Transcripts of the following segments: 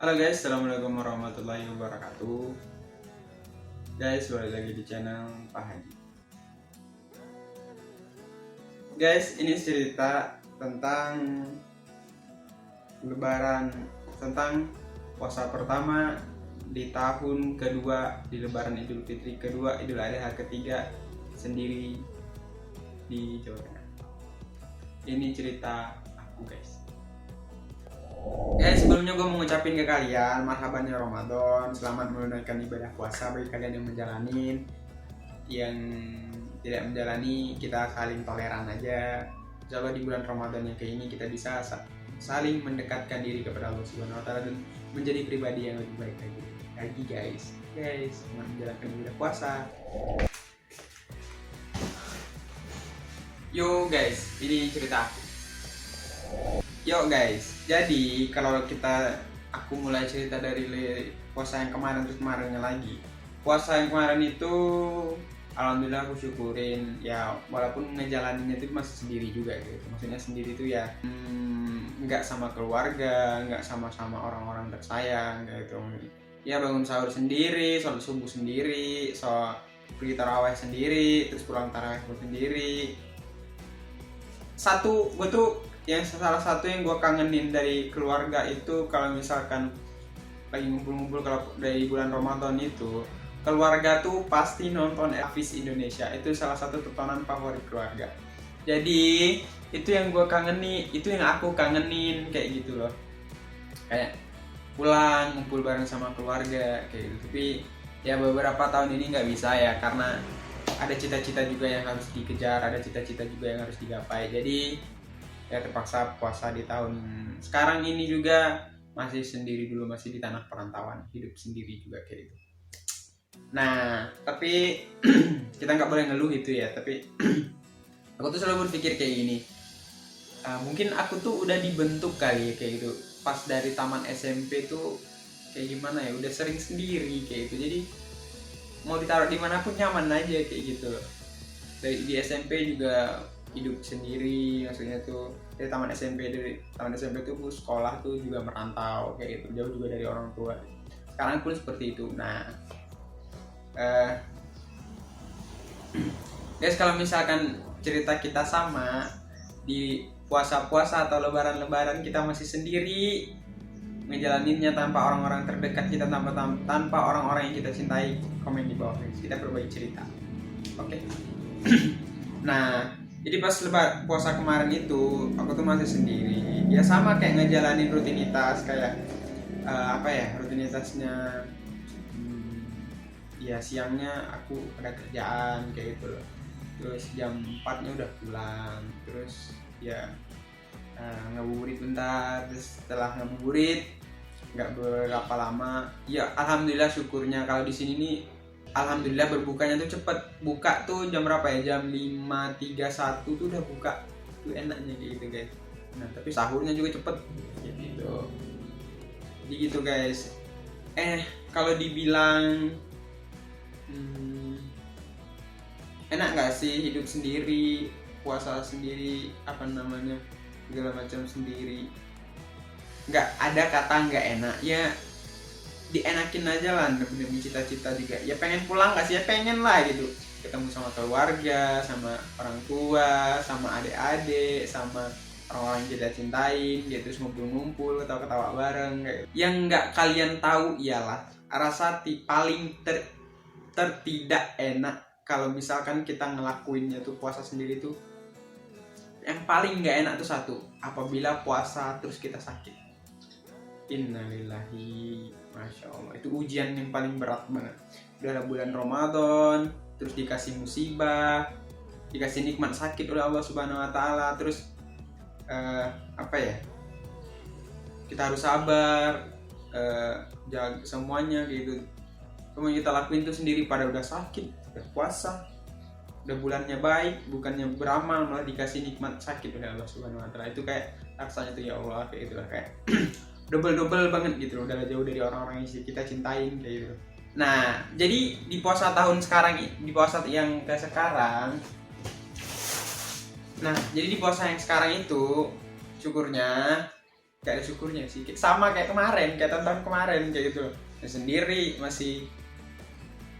Halo guys, assalamualaikum warahmatullahi wabarakatuh. Guys, balik lagi di channel Pak Haji. Guys, ini cerita tentang Lebaran, tentang puasa pertama di tahun kedua, di Lebaran Idul Fitri kedua, Idul Adha ketiga sendiri di Jawa Tengah. Ini cerita aku guys. Guys, sebelumnya gue mau ngucapin ke kalian marhaban ya Ramadan, selamat menunaikan ibadah puasa bagi kalian yang menjalanin. Yang tidak menjalani, kita saling toleran aja. Insya Allah di bulan Ramadan yang kayak ini kita bisa saling mendekatkan diri kepada Allah Subhanahu wa Ta'ala dan menjadi pribadi yang lebih baik lagi guys. Selamat menjalankan ibadah puasa. Yo guys, ini cerita aku. Yo guys, jadi kalau aku mulai cerita dari puasa yang kemarin terus kemarinnya lagi. Puasa yang kemarin itu alhamdulillah aku syukurin ya, walaupun ngejalaninnya itu masih sendiri juga gitu. Maksudnya sendiri itu ya nggak sama keluarga, nggak sama-sama orang-orang tersayang gitu. Ya bangun sahur sendiri, sholat subuh sendiri, pergi tarawih sendiri, terus pulang tarawih pun sendiri. Salah satu yang gue kangenin dari keluarga itu kalau misalkan lagi ngumpul-ngumpul, kalau dari bulan Ramadan itu keluarga tuh pasti nonton Elvis Indonesia. Itu salah satu tontonan favorit keluarga. Jadi itu yang gue kangenin, itu yang aku kangenin kayak gitu loh. Kayak pulang ngumpul bareng sama keluarga kayak gitu. Tapi ya beberapa tahun ini nggak bisa ya, karena ada cita-cita juga yang harus dikejar, ada cita-cita juga yang harus digapai. Jadi ya terpaksa puasa di tahun sekarang ini juga masih sendiri dulu, masih di tanah perantauan, hidup sendiri juga kayak gitu. Nah tapi kita nggak boleh ngeluh itu ya, tapi aku tuh selalu berpikir kayak gini, mungkin aku tuh udah dibentuk kali ya kayak gitu pas dari taman SMP tuh, kayak gimana ya, udah sering sendiri kayak gitu. Jadi mau ditaruh dimanapun nyaman aja kayak gitu. Dari di SMP juga hidup sendiri, maksudnya tuh dari taman SMP tuh aku sekolah tuh juga merantau kayak gitu, jauh juga dari orang tua. Sekarang pun seperti itu. Nah guys, kalau misalkan cerita kita sama di puasa-puasa atau lebaran-lebaran kita masih sendiri ngejalaninnya tanpa orang-orang terdekat kita, tanpa orang-orang yang kita cintai, komen di bawah guys, kita berbagi cerita. Oke. Nah jadi pas puasa kemarin itu aku tuh masih sendiri. Ya sama kayak ngejalanin rutinitas, kayak rutinitasnya. Ya siangnya aku ada kerjaan kayak gitu loh. Terus jam 4-nya udah pulang. Terus ya ngabuburit bentar. Terus setelah ngabuburit nggak berapa lama. Ya alhamdulillah syukurnya kalau di sini nih, alhamdulillah berbukanya tuh cepet. Buka tuh jam berapa ya? Jam 5.31 tuh udah buka. Tuh enaknya gitu guys. Nah tapi sahurnya juga cepet gitu. Jadi gitu guys. Kalau dibilang enak nggak sih hidup sendiri, puasa sendiri, segala macam sendiri? Nggak ada kata nggak enak ya, dienakin aja lah demi cita-cita juga. Ya pengen pulang nggak sih? Ya pengen lah gitu, ketemu sama keluarga, sama orang tua, sama adik-adik, sama orang-orang yang kita cintain gitu, terus ngumpul-ngumpul, ketawa-ketawa bareng kayak. Yang nggak kalian tahu ialah rasa paling tertidak enak kalau misalkan kita ngelakuinnya tuh puasa sendiri tuh. Yang paling nggak enak tuh satu, apabila puasa terus kita sakit. Innalillahi, masya Allah, itu ujian yang paling berat banget. Udah bulan Ramadan, terus dikasih musibah, dikasih nikmat sakit oleh Allah Subhanahu wa Ta'ala. Terus kita harus sabar, jaga semuanya gitu. Semua yang kita lakuin tuh sendiri, pada udah sakit, udah puasa, udah bulannya baik, bukannya beramal malah dikasih nikmat sakit oleh Allah Subhanahu wa Ta'ala. Itu kayak rasanya tuh ya Allah kayak gitu lah, kayak double banget gitu loh, udah jauh dari orang-orang yang kita cintain kayak gitu. Nah jadi di puasa tahun sekarang, di puasa yang ke sekarang, nah jadi di puasa yang sekarang itu syukurnya gak ada syukurnya sih, sama kayak kemarin, kayak tahun kemarin kayak gitu. Sendiri masih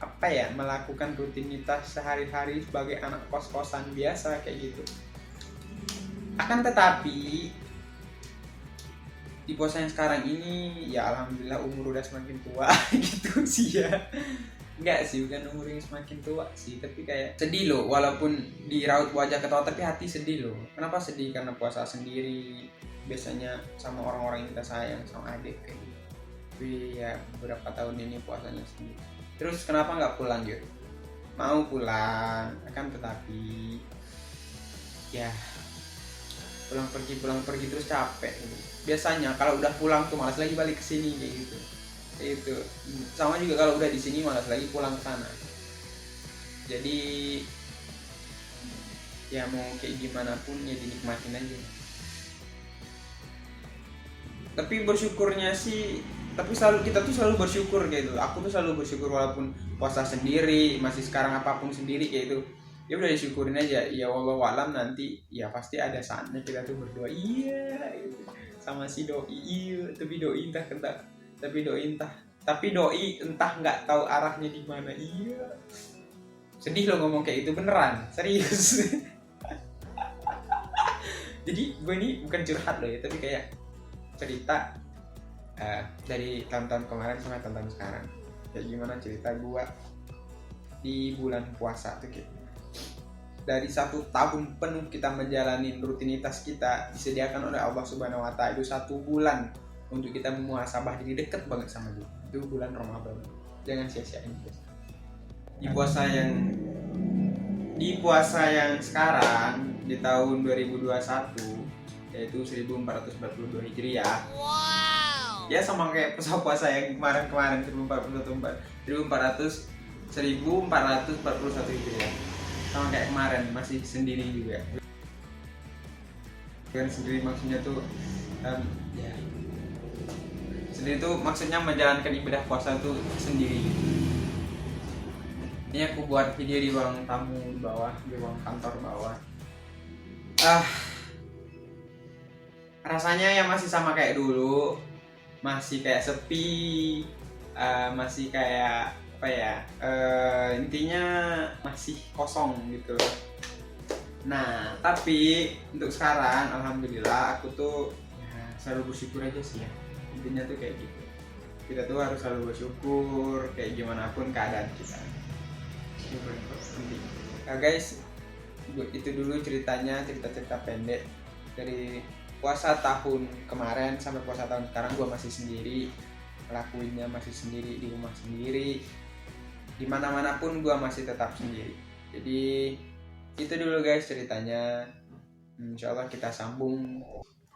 apa ya, melakukan rutinitas sehari-hari sebagai anak kos-kosan biasa kayak gitu. Akan tetapi di puasa yang sekarang ini ya alhamdulillah umur udah semakin tua gitu sih ya. Enggak sih, bukan umur yang semakin tua sih, tapi kayak sedih loh, walaupun diraut wajah ketawa tapi hati sedih loh. Kenapa sedih? Karena puasa sendiri, biasanya sama orang-orang yang kita sayang, sama adik kayak gitu. Tapi ya beberapa tahun ini puasanya sendiri. Terus kenapa nggak pulang gitu? Mau pulang, akan tetapi ya pulang pergi terus capek gitu. Biasanya kalau udah pulang tuh malas lagi balik ke sini kayak gitu. Kayak gitu. Sama juga kalau udah di sini malas lagi pulang ke sana. Jadi ya mau kayak gimana pun ya dinikmatin aja. Tapi bersyukurnya sih, tapi kita tuh selalu bersyukur gitu. Aku tuh selalu bersyukur walaupun puasa sendiri, masih sekarang apapun sendiri kayak itu. Ya udah disyukurin aja. Ya wallahu alam nanti ya pasti ada saatnya kita tuh berdoa. Iya gitu. Sama si doi, iya, tapi doi entah nggak tahu arahnya di mana. Iya. Sedih lo ngomong kayak itu, beneran, serius. Jadi gue ini bukan curhat loh ya, tapi kayak cerita dari tahun-tahun kemarin sampai tahun-tahun sekarang. Kayak gimana cerita gue di bulan puasa tuh kayak dari 1 tahun penuh kita menjalani rutinitas kita disediakan oleh Allah Subhanahu Wa Taala itu 1 bulan untuk kita memuhasabah diri, deket banget sama dia. Itu bulan Ramadan. Jangan sia-siain di puasa yang sekarang di tahun 2021 yaitu 1442 Hijriah. Wow. Ya sama kayak puasa yang kemarin 1441 Hijriah. Sama kayak kemarin, masih sendiri juga. Dengan sendiri maksudnya tuh ya sendiri tuh maksudnya menjalankan ibadah puasa tuh sendiri. Ini aku buat video di ruang tamu bawah, di ruang kantor bawah. Rasanya ya masih sama kayak dulu, masih kayak sepi, masih kayak apa ya, intinya masih kosong gitu. Nah tapi untuk sekarang alhamdulillah aku tuh ya, selalu bersyukur aja sih ya. Intinya tuh kayak gitu, kita tuh harus selalu bersyukur kayak gimana pun keadaan kita. Guys, itu dulu cerita pendek dari puasa tahun kemarin sampai puasa tahun sekarang. Gue masih sendiri, ngelakuinnya masih sendiri, di rumah sendiri, dimana-mana pun gue masih tetap sendiri. Jadi itu dulu guys ceritanya. Insyaallah kita sambung.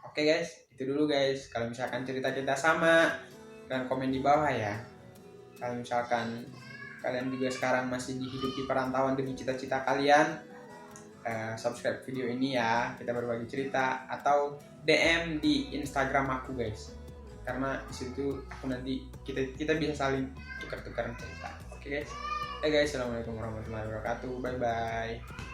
Oke guys, itu dulu guys. Kalau misalkan cerita kita sama, kalian komen di bawah ya. Kalau misalkan kalian juga sekarang masih dihidupi perantauan demi cita-cita kalian, subscribe video ini ya, kita berbagi cerita, atau DM di Instagram aku guys, karena disitu aku nanti kita bisa saling tukar-tukaran cerita. Oke guys, assalamualaikum warahmatullahi wabarakatuh, bye bye.